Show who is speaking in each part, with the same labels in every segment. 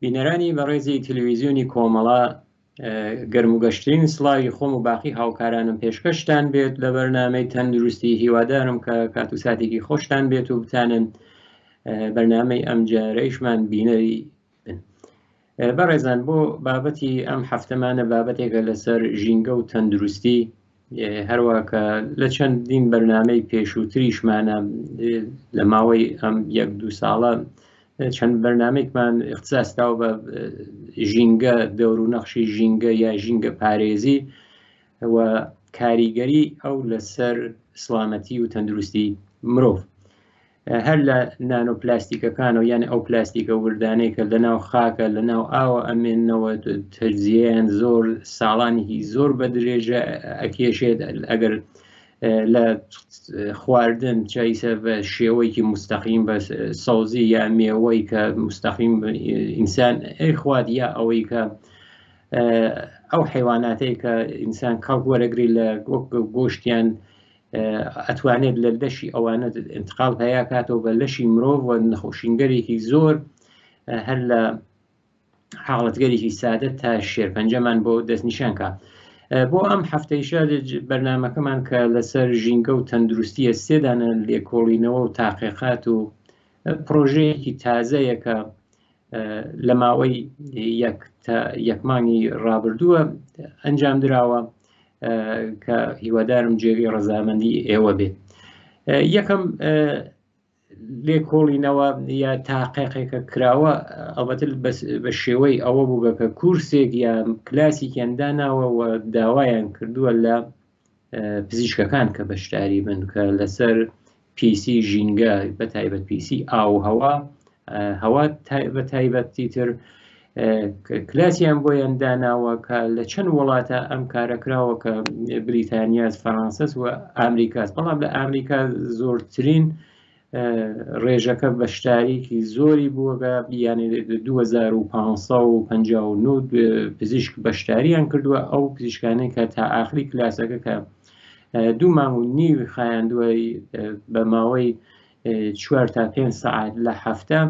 Speaker 1: بینەرانی بەڕێزی تەلەڤیزیۆنی کۆمەڵە گەرموگەشترین سڵاوی خۆم و باقی هاوکارانم پێشکەشتان بێت لە بەرنامەی تەندروستی. هیوادارم کە کات و ساتێکی خۆشتان بێت و بتانن بەرنامەی ئەم جارەیشمان بینەری بن. بەڕێزان، بۆ بابەتی ئەم هەفتەمانە بابەتێکە لەسەر ژینگە و تەندروستی، هەروەکە لە چەندین بەرنامەی پێشووتریشمانە لە ماوەی ئەم 1-2 ساڵە چەند بەرنامێکمان اختصاصداوە بە ژینگە، دەور و نەخشی ژینگە یا ژینگە پارێزی و کاریگەری ئەو لەسەر سڵامەتی و تەندروستی مرۆڤ، هەر لە نانۆ پلاستیکەکانەوە، یان ئەو پلاستیکە وردانەی کە لەناو خاکە لەناو ئاوە ئەمێننەوە، تەجزیەیان زۆر ساڵانێکی زۆر بە درێژە ئەکێشێت. ئەگەر لە خواردن چایسە بە شێوەیەکی مستەقیم بە سەوزی یا مێوەی کە مستەقیم ئینسان خوات، یا ئەوەی کە ئەو حیواناتەی کە ئینسان کەڵک وەرەگری لە گۆشتیان ئەتوانێت لە لەشی ئەوانە انتقال پەیا کاتەوە بە لەشی مرۆڤ و نەخۆشینگەرێکی زۆر هەر لە حاڵەتگەرێکی سادە تا شێرپەنجەمان بۆ دەستنیشانکە. بۆ ئەم هەفتەیشە بەرنامەکەمان کە لەسەر ژینگە و تەندروستیە سێدانە لێکۆڵینەوە و تاقیقات و پرۆژەیەکی تازەیە کە لە ماوەی یەک مانگی ڕابردووە ئەنجام دراوە کە هیوادارم جێگەی ڕەزامەندی ئێوە بێت. یەکەم لێکۆڵینەوە یا تاقیقێکە کراوە، ئەڵبەتە بە شێوەی ئەوە بووگە کە کورسێک یا کلاسێکیان داناوە و داوایان کردووە لە پزیشکەکان کە بەشداری بن کە لەسەر پیسی ژینگە، بە تایبەت پیسی ئاو هەوا بە تایبەتی تر کلاسیان بۆیان داناوە کە لە چەند وڵاتە ئەم کارەکراوە کە بریتانیاس، فەڕەنسەس و ئامریکاس، بەڵام لە ئامریکا زۆرترین ڕێژەکە بەشداریکی زۆری بووە، یانێ 2559 پزیشک بەشداریان کردووە. ئەو پزیشکانەی کە تا ئاخری کلاسەکە کە 2 مانگ و نیو خایاندووەی بە ماوەی 4 تا 5 ساعت لە هەفتە،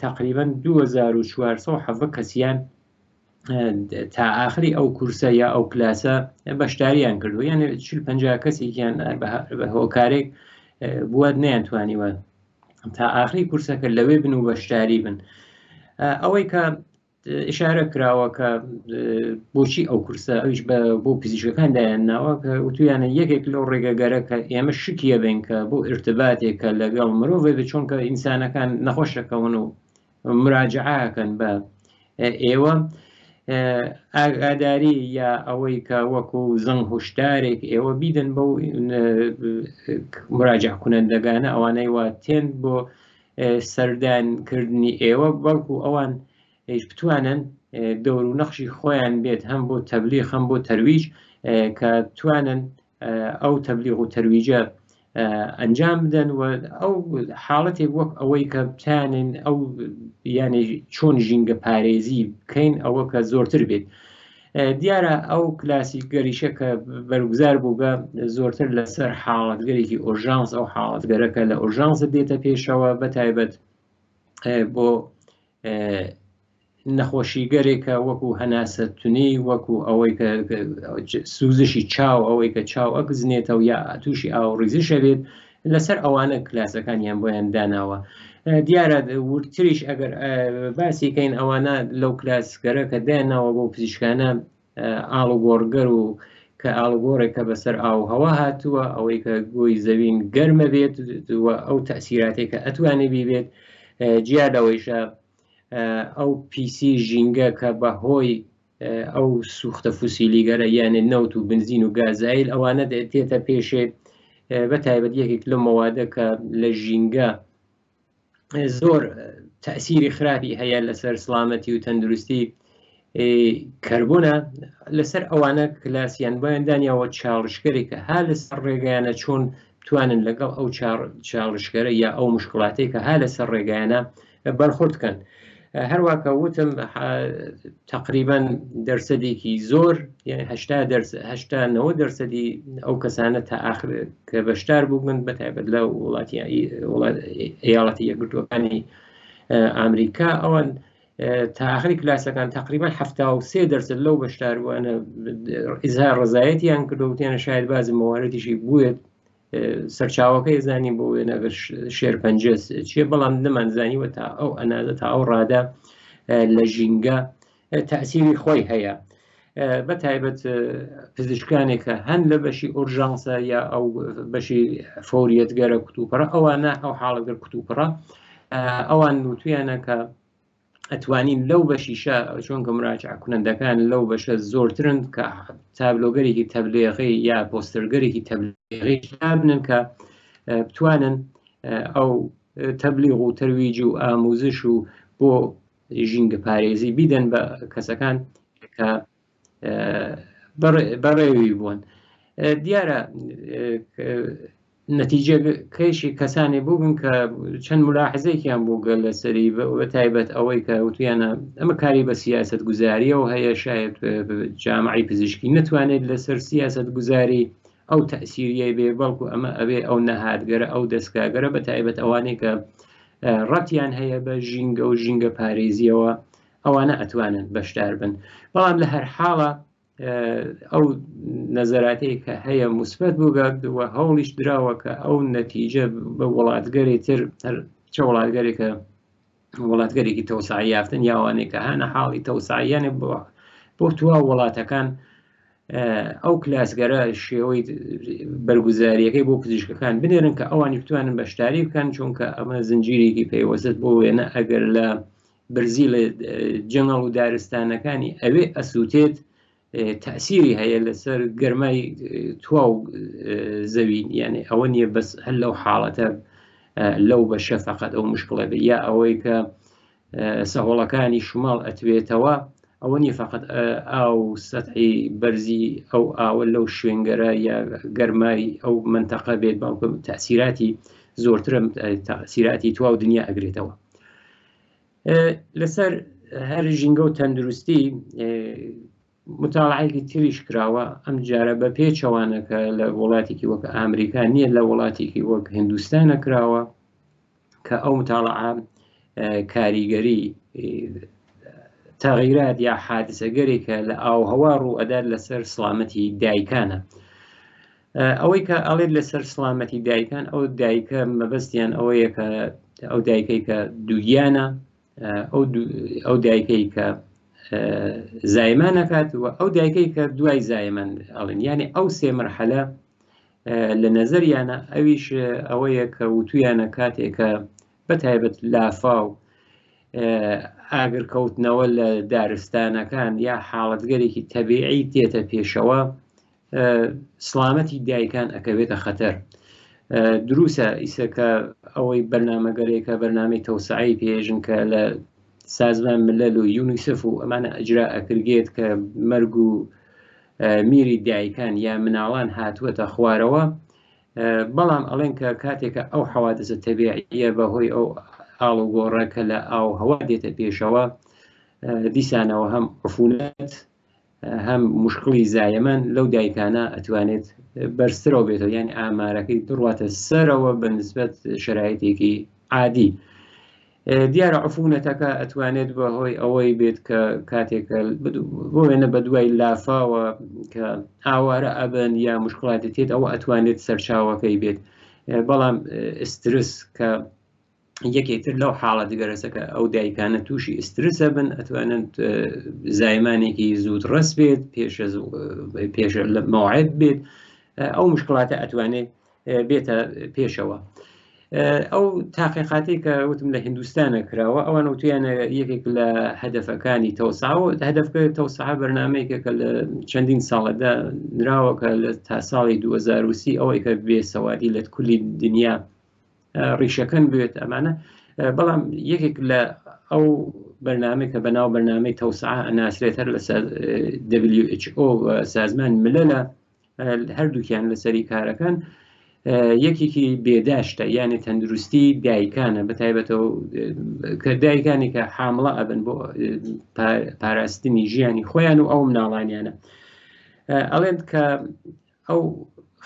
Speaker 1: تقریبا 2470 کەسیان تا ئاخری ئەو کورسە یا ئەو کلاسە بەشداریان کردووە، یانێ 40-50 کەسێکیان بە هۆکارێک بووە نەیانتوانیوە تا ئاخری کورسەکە لەوێ بن و بەشداری بن. ئەوەی کە ئشارە کراوە کە بۆچی ئەو کورسە ئەویش بۆ پزیشکەکان دایانناوە کە وتویانە یەکێک لەو ڕێگەگەرە کە ئێمە شکیە بین کە بۆ ارتباتێکە لەگەڵ مرۆڤێ بێت، چونکە ئینسانەکان نەخۆشەکەون و مراجعەکەن بە ئێوە، ئاگاداری یا ئەوەی کە وەکو زەنگ هۆشدارێک ئێوە بیدەن بەو مراجع کونەندەگانە ئەوانەی وا تێن بۆ سەردانکردنی ئێوە، بەڵکو ئەوان بتوانن دەور و نەخشی خۆیان بێت هەم بۆ تەبلیغ هەم بۆ تەرویج، کە توانن ئەو تەبلیغ و تەرویجە ئەنجام بدەن و ئەو حاڵەتێک وەک ئەوەی کە بتانن ئەو یانێ چۆن ژینگە پارێزی بکەین ئەوە کە زۆرتر بێت. دیارە ئەو کلاسی گەریشە کە بەرگزار بووگە زۆرتر لەسەر حاڵەتگەرێکی ئۆرژانس، ئەو حاڵەتگەرەکە لە ئۆرژانسە دێتە پێشەوە، بە تایبەت بۆ نەخۆشیگەرێکە وەکو هەناسەتونی، وەکو ئەوەی کە سوزشی چاو، ئەوەی کە چاو ئەگزنێتەوە یا تووشی ئاوڕیزشە بێت، لەسەر ئەوانە کلاسەکانیان بۆیان داناوە. دیارە ورتریش ئەگەر باسیکەین ئەوانە لەو کلاسگەرە کە داناوە بۆ پزیشکانە ئاڵوگۆڕگەر و کە ئاڵوگۆڕێکە بەسەر ئاو هەوا هاتووە، ئەوەی کە گۆی زەوین گەرمە بێت و ئەو تەسیراتێکە ئەتوانێ بیبێت. جیادەوەیشە ئەو پیسی ژینگە کە بەهۆی ئەو سوختە فوسیلیگەرە یانێ نەوت و بنزین و گازایل ئەوانە تێتە پێشێت، بە تایبەت یەکێک لە مەوادە کە لە ژینگە زۆر تەسیری خراپی هەیە لەسەر سڵامەتی و تەندروستی کەربۆنە. لەسەر ئەوانە کلاسیان بۆیان دانیاوە چاڵشکەرێکە ها لەسەر ڕێگەیانە چۆن توانن لەگەڵ ئەو چاڵشکەرە یا ئەو مشکڵاتێک کە ها لەسەر ڕێگەیانە بەرخوردکەن. هەروواکە وتم تقریبا دەرسەدێکی زۆر، یعنی 80-90% ئەو کەسانە تا ئاخر کە بەشدار بوون بە تایبەت لە وڵاتی ئیاڵەتی یەکگرتووەکانی ئامریکا، ئەوان تا آخری کلاسەکان تقریبا 73% لەو بەشداربووانە ئیزهار ڕزایەتیان کردوتیانە شاید بازی مەواردیشی بووێت سەرچاوەکەی زانی بۆ وێنەگەر شێرپەنجە چیە، بەڵام نەمانزانیوە تا ئەو ئەنازە تا ئەو ڕادا لە ژینگە تەسیری خۆی هەیە. بە تایبەت پزیشکانێکە هەند لە بەشی ئۆرژانسە یا ئەو بەشی فۆریەتگەرە کتوپڕە ئەوانە ئەو حاڵەگەر کتوپڕە ئەوان نووتویانە کە ئەتوانین لەو بەشیشە چۆنکە مراجع کنندەکان لەو بەشە زۆرترن کە تابلۆگەرێکی تەبلیغی یا پۆستەرگەرێکی تەبلیغی بنن کە بتوانن ئەو تەبلیغ و تەرویج و ئاموزش و بۆ ژینگە پارێزی بیدەن بە کەسەکان کە بەڕێوی بوون. دیارە نەتیجە کەیشی کەسانی بووبن کە چەند ملاحزەیەکیان بوو گەل لەسەری بە تایبەت ئەوەی کە وتویانە ئەمە کاری بە سیاست گوزاریەوە هەیە، شاید جامعی پزیشکی نتوانێت لەسەر سیاست گوزاری ئەو تەسیریە بێ، بەڵکو ئەمە ئەبێ ئەو نەهاتگەرە ئەو دەستگاگەرە بە تایبەت ئەوانەی کە ڕەتیان هەیە بە ژینگە و ژینگە پارێزیەوە ئەوانە ئەتوانن بەشدار بن. بەڵام لە هەر حاڵە ئەو نەزەراتەی کە هەیە موسبەت بووگەوە هەوڵیش دراوە کە ئەو نەتیجە بە وڵاتگەری تر چه وڵاتگەرێکە وڵاتگەرێکی تەوسعی یافتن یاوانێک کە هانە حاڵی تەوسعیانێ بۆ توا وڵاتەکان ئەو کلاسگەرە شێوەی بەرگوزاریەکەی بۆ پزیشکەکان بنێرن کە ئەوانی بتوانن بەشداری بکەن، چونکە ئەمە زنجیرێکی پەیوەست بۆ وێنە ئەگەر لە برزی لە جەنگەڵ و دارستانەکانی ئەوێ ئەسووتێت تأسیری هەیە لەسەر گەرمای توا و زەوین، یعنی ئەوە نییە بەس هەر لەو حاڵەتە لەو بەشە فقط ئەو مشکڵە بێ، یا ئەوەی کە سەهۆڵەکانی شماڵ ئەتوێتەوە ئەوە نیە فقط ئاو سەتحی بەرزی ئەو ئاوە لەو شوێنگەرە یا گەرمای ئەو منتەقە بێت، باوکە تأسیراتی زۆرترە تأسیراتی توا و دنیا ئەگرێتەوە. لەسەر هەر ژینگە و تەندروستی مطالعەیەکی تریش کراوە ئەم جارە بە پێچەوانەکە لە وڵاتێکی وەک ئامریکا نییە، لە وڵاتێکی وەک هندوستانە کراوە کە ئەو مطالعە کاریگەری تەغیرات یا حادسەگەرێکە لە ئاوهەوا ڕوئەدات لەسەر سڵامەتی دایکانە. ئەوەی کە ئەڵێت لەسەر سڵامەتی دایکان، ئەو دایکە مەبەستیان ئەوەیە کە ئەو دایکەی کە دووگیانە، ئەو دایکەی کە زایمان نکات و ئەو دایکەی کە دوای زایمان ئەڵێن، یعنی ئەو سێ مەرحەلە لە نەزەریانە ئەویش ئەوەیە کە وتویانە کاتێکە بەتایبەت لافاو ئاگرکەوتنەوە لە دارستانەکان یا حاڵەتگەرێکی تەبیعی تێتە پێشەوە سڵامەتی دایکان ئەکەوێتە خەتەر. دروسە ئیسەکە ئەوەی بەرنامەگەرێکە بەرنامەی تەوسعی پێژن کە لە سازمان ملل و یونیسف و ئەمانە ئەجرا ئەکرگێت کە مەرگ و میری دایکان یا مناڵان هاتووەتە خوارەوە، بەڵام ئەڵێن کە کاتێکە ئەو حەوادثە تەبیعیە بەهۆی ئەو ئاڵ و گۆڕەکە لە ئاو هەوا دێتە پێشەوە، دیسانەوە هەم عفونەت هەم مشکڵی زایەمان لەو دایکانە ئەتوانێت بەرزترەوە بێتەوە، یعنی ئامارەکەی بڕواتە سەرەوە بە نسبەت شرایطێکی عادی. دیارە عفونەتەکە ئەتوانێت بەهۆی ئەوەی بێت کە کاتێکە بۆ وێنە بە دوای لافاوە کە ئاوارە ئەبن یا مشکڵاتی تێت ئەوە ئەتوانێت سەرچاوەکەی بێت. بەڵام ئسترس کە یەکێتر لەو حاڵەت گەرەسەکە ئەو دایکانە تووشی ئسترسە بن، ئەتوانێت زایمانێکی زوود ڕست بێت پێشە لە مەوعد بێت، ئەو مشکڵاتە ئەتوانێت بێتە پێشەوە. ئەو تاقیقاتی کە وتم لە هندوستانە کراوە ئەوان وتیانە یەکێک لە هەدەفەکانی تەوسعەوە، هەدەفەکە تەوسعە بەرنامەیەکە کە لە چەندین ساڵەدا نراوەکە لە تا ساڵی 2030 ئەوەی کە بێسەوادی لە کولی دنیا ڕیشەکەن بێت ئەمانە. بەڵام یەکێک لە ئەو بەرنامەی کە بەناو بەرنامەی تەوسعە ئەناسرێت هەر لە WHO سازمان مللە، هەردووکیان لەسەری کارەکەن، یەکێکی بێداشتە یعنی تەندروستی دایکانە، بەتایبەتەوە کە دایکانی کە حامڵە ئەبن بۆ پاراستنی ژیانی خۆیان و ئەو مناڵانیانە. ئەڵێن کە ئەو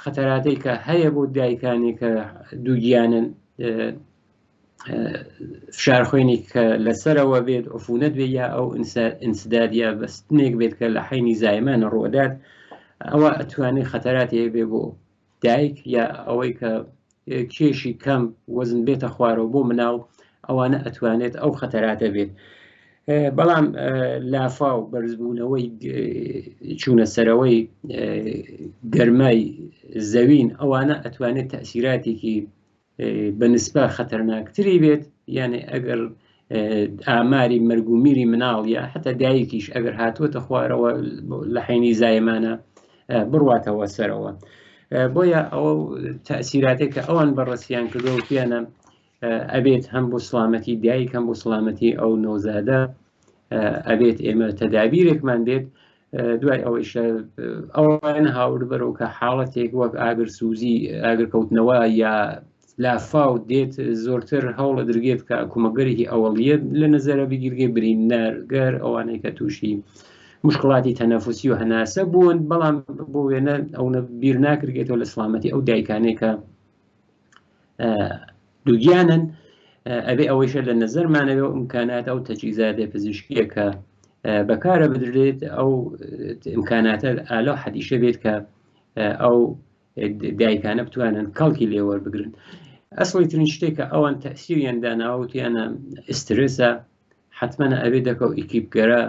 Speaker 1: خەتەراتەی کە هەیە بۆ دایکانی کە دووگیانن فشار خوێنی کە لەسەرەوە بێت عفونەت بێت یا ئەو ئینسداد یا بەستنێک بێت کە لە حینی زایمانە ڕۆدات، ئەوە ئەتوانێت خەتەراتی بێ بۆ دایک یا ئەوەی کە کێشی کەم وەزن بێتە خوارەوە بۆ مناڵ، ئەوانە ئەتوانێت ئەو خەتەراتە بێت. بەڵام لافا و بەرزبوونەوەی چوونە سەرەوەی گەرمای زەوین ئەوانە ئەتوانێت تەسیراتێکی بەنسبە خەتەرناکتری بێت، یانێ ئەگەر ئاماری مەرگومیری مناڵ یا حتا دایکیش ئەگەر هاتووەتە خوارەوە لە حینی زایمانە بڕواتەوە سەرەوە. بۆیە ئەوە تەسیراتێک کە ئەوان بەڕەسیان کردەوە پیانە ئەبێت هەم بۆ سڵامەتی دایک هەم بۆ سڵامەتی ئەو نۆزادە ئەبێت ئێمە تەدابیرێکمان بێت. دوای ئەوەیش ئەوان هاور بەرەو کە حاڵەتێک وەک ئاگر سوزی ئاگرکەوتنەوە یا لافاو دێت زۆرتر هەوڵە درگێت کە کومەگەرێکی ئەوەڵیە لە نەزەرە بگیرگێ برینەرگەر ئەوانەی کە تووشی مشکڵاتی تەنەفوسی و هەناسە بوون، بەڵام بۆ وێنە ئەوە بیر ناکرێتەوە لە سڵامەتی ئەو دایکانەی کە دووگیانن. ئەبێ ئەوەیشە لە نەزەرمانەوە ئیمکانات ئەو تەجیزاتە پزیشکیە کە بەکارە بدرێت ئەو ئیمکاناتە ئالۆ حەدیشە بێت کە ئەو دایکانە بتوانن کەڵکی لێوەربگرن. ئەسڵی ترین شتێکە ئەوان تەسیریان داناوتیانە ئسترسە، حتممە ئەبێ دەکە و ئیکیبگەرە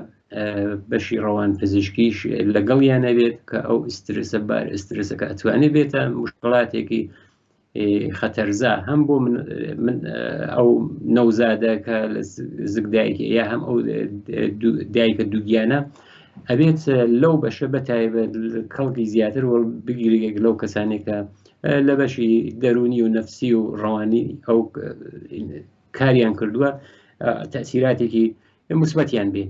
Speaker 1: بەشی ڕەوان پزیشکیش لەگەڵیان نەبێت کە ئەو ئسترسە بار ئسترسە کە ئەتوانێت بێتە مشکڵاتێکی خەتەرزا هەم بۆ من ئەو نەوزادە کە لە زگدایکی یا هەم ئەو دایکە دووگیانە ئەبێت لەو بەشە بەتایبەت کەڵکی زیاتر وەڵ بگیرێک لەو کەسانێکە لە بەشی دەرونی و نەفسی و ڕەوانی ئەو کاریان کردووە تەسیراتێکی موسبەتیان بێ.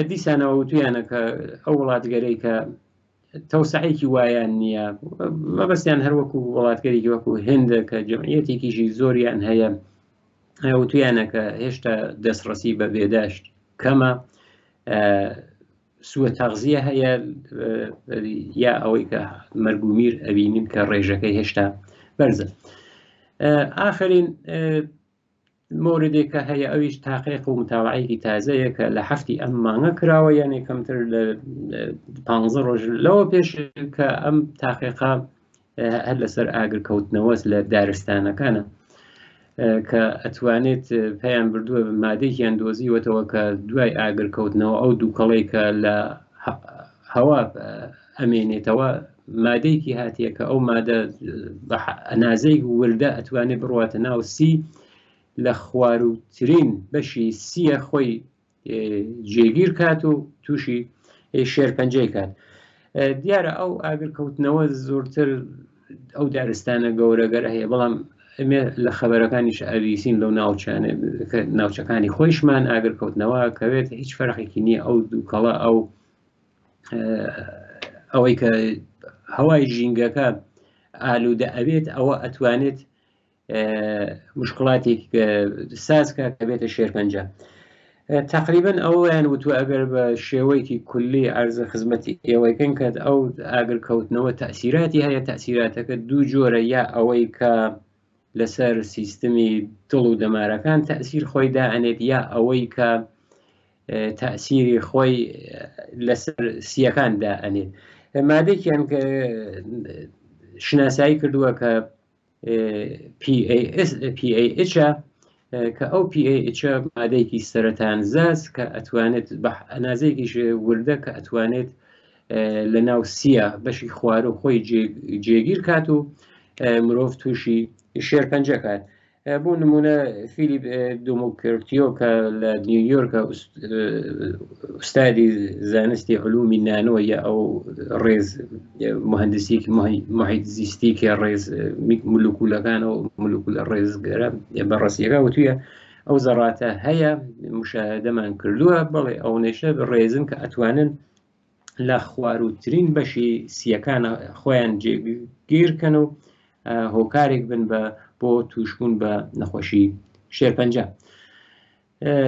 Speaker 1: دیسانەوە تویانە کە ئەو وڵاتگەرەی کە تەوسعێکی وایان نییە، مەبەستیان هەروەکو وڵاتگەرێکی وەکو هێندە کە جەمعیەتێکیشی زۆریان هەیە، تویانە کە هێشتا دەستڕەسی بە بێداشت کەمە، سووە تەغزیە هەیە یا ئەوەی کە مەرگومیر ئەبینین کە ڕێژەکەی هێشتا بەرزە. ئاخرین مۆردێکە هەیە ئەویش تاقیق و متاوعەیەکی تازەیە کە لە هەفتی ئەم مانگە کراوە، یانێ کەمتر لە 15 ڕۆژ لەوە پێش کە ئەم تاقیقا هەر لەسەر ئاگرکەوتنەوە لە دارستانەکانە کە ئەتوانێت پێیان بردووە مادەیەکیان دۆزیوەتەوە کە دوای ئاگرکەوتنەوە ئەو دووکەڵەی کە لە هەوا ئەمێنێتەوە مادەیەکی هاتیە کە ئەو مادە ئەنازەی وردە ئەتوانێت بڕواتە ناو سی لە خواروترین بەشی سیە خۆی جێگیر کات و تووشی شێرپەنجەی کات. دیارە ئەو ئاگرکەوتنەوە زۆرتر ئەو دارستانە گەورەگەرە هەیە، بەڵام ئەمێ لە خەبەرەکانیش ئەویسین لەو ناوچەکانی خۆیشمان ئاگرکەوتنەوە کەوێت هیچ فەرقێکی نییە ئەو دووکەڵە ئەوەی کە هەوای ژینگەکە ئالوودە ئەبێت ئەوە ئەتوانێت مشکڵاتێک سازکە کە بێتە شێرپەنجە. تقریبا ئەویان وتوە ئەگەر بە شێوەیەکی کولی عەرزە خزمەتی ئێوەیکەن کە ئەو ئاگرکەوتنەوە تەسیراتی هەیە، تەسیراتەکە دوو جۆرە، یا ئەوەی کە لەسەر سیستمی دڵ و دەمارەکان تەسیر خۆی دائەنێت، یا ئەوەی کە تەسیری خۆی لەسەر سیەکان دائەنێت. مادێکیان کە شناسایی کردووە کە PAH کە ئەو PAH مادەیەکی سەرەتانزاز کە ئەتوانێت بە ئەنازەیەکیش وردە کە ئەتوانێت لە ناو سیە بەشی خوارە و خۆی جێگیر کات و مرۆڤ تووشی شێرپەنجە کات. بۆ نمونە فیلیپ دوموکرتیۆ کە لە نیویۆرکە ئوستادی زانستی علومی نانۆ یا ئەو ڕێز مهندسیکی محیط زیستیکە ڕێز مولکولەکان و مولکولە ڕێزگەرە بەڕاستیەکە وتویە ئەو زەڕاتە هەیە مشاهدەمان کردووە، بەڵێ ئەو نێشە ڕێزن کە ئەتوانن لە خواروترین بەشی سیەکانە خۆیان جێگیرکەن و هۆکارێک بن بۆ توشبوون بە نەخۆشی شێرپەنجە.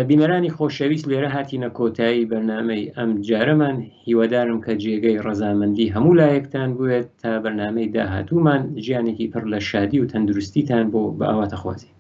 Speaker 1: بینەرانی خۆشەویست، لێرە هاتینە کۆتایی بەرنامەی ئەم جارەمان. هیوادارم کە جێگەی ڕەزامەندی هەموو لایەکتان بوێت تا بەرنامەی داهاتوومان ژیانێکی پڕ لە شادی و تەندروستیتان بۆ بە ئاواتەخوازی.